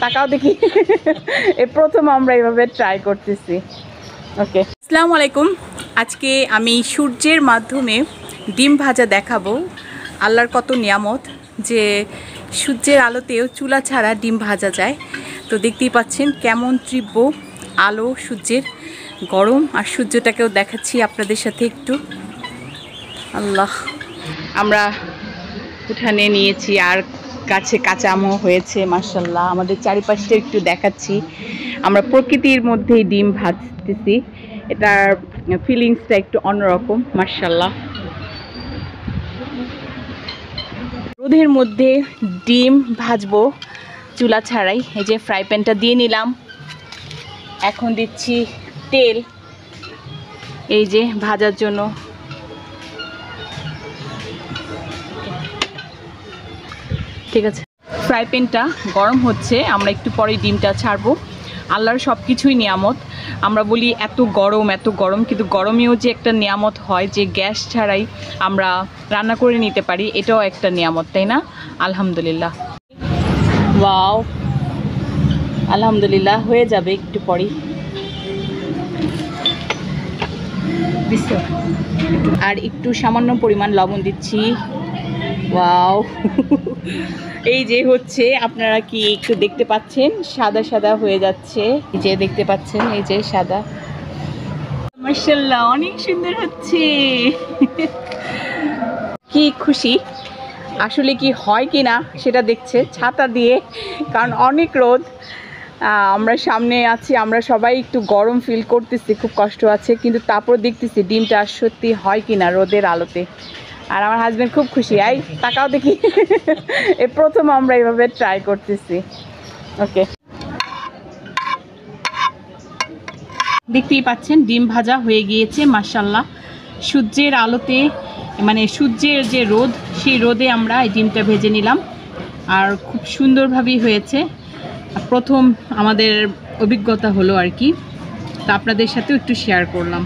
তাকাও দেখি। এই প্রথম আমরা এইভাবে ট্রাই করতেছি। ওকে, আসসালামু আলাইকুম। আজকে আমি সূর্যের মাধ্যমে ডিম ভাজা দেখাবো। আল্লাহর কত নিয়ামত যে সূর্যের আলোতেও চুলা ছাড়া ডিম ভাজা যায়। তো দেখতেই পাচ্ছেন কেমন তীব্র আলো সূর্যের, গরম, আর সূর্যটাকেও দেখাচ্ছি আপনাদের সাথে একটু। আল্লাহ, আমরা উঠানে নিয়েছি আর কাছে কাঁচা আমও হয়েছে মাশাআল্লাহ। আমাদের চারিপাশটা একটু দেখাচ্ছি। আমরা প্রকৃতির মধ্যেই ডিম ভাজতেছি, এটার ফিলিংসটা একটু অন্যরকম মাশাআল্লাহ। রোদের মধ্যে ডিম ভাজবো চুলা ছাড়াই। এই যে ফ্রাই প্যানটা দিয়ে নিলাম, এখন দিচ্ছি তেল এই যে ভাজার জন্য। ঠিক আছে, ফ্রাই প্যানটা গরম হচ্ছে, আমরা একটু পরে ডিমটা ছাড়বো। আল্লাহর সব কিছুই নিয়ামত। আমরা বলি এত গরম, কিন্তু গরমেও যে একটা নিয়ামত হয় যে গ্যাস ছাড়াই আমরা রান্না করে নিতে পারি, এটাও একটা নিয়ামত, তাই না? আলহামদুলিল্লাহ। ওয়াও, আলহামদুলিল্লাহ, হয়ে যাবে একটু পরেই। আর একটু সামান্য পরিমাণ লবণ দিচ্ছি। ওয়াও, এই যে হচ্ছে, আপনারা কি একটু দেখতে পাচ্ছেন? সাদা সাদা হয়ে যাচ্ছে, এই যে দেখতে পাচ্ছেন, এই যে সাদা। মাশাআল্লাহ, অনেক সুন্দর হচ্ছে। কি খুশি, আসলে কি হয় কি না সেটা দেখছে ছাতা দিয়ে, কারণ অনেক রোদ। আমরা সামনে আছি, আমরা সবাই একটু গরম ফিল করতেছি, খুব কষ্ট আছে, কিন্তু তারপর দেখতেছি ডিমটা সত্যি হয় কি না রোদের আলোতে। আর আমার হাজব্যান্ড খুব খুশি। এই তাকাও দেখি। এই প্রথম আমরা এইভাবে ট্রাই করতেছি। ওকে, দেখতেই পাচ্ছেন ডিম ভাজা হয়ে গিয়েছে মাশাআল্লাহ। সূর্যের আলোতে, মানে সূর্যের যে রোদ, সেই রোদে আমরা এই ডিমটা ভেজে নিলাম, আর খুব সুন্দরভাবেই হয়েছে। প্রথম আমাদের অভিজ্ঞতা হলো আর কি, তা আপনাদের সাথেও একটু শেয়ার করলাম।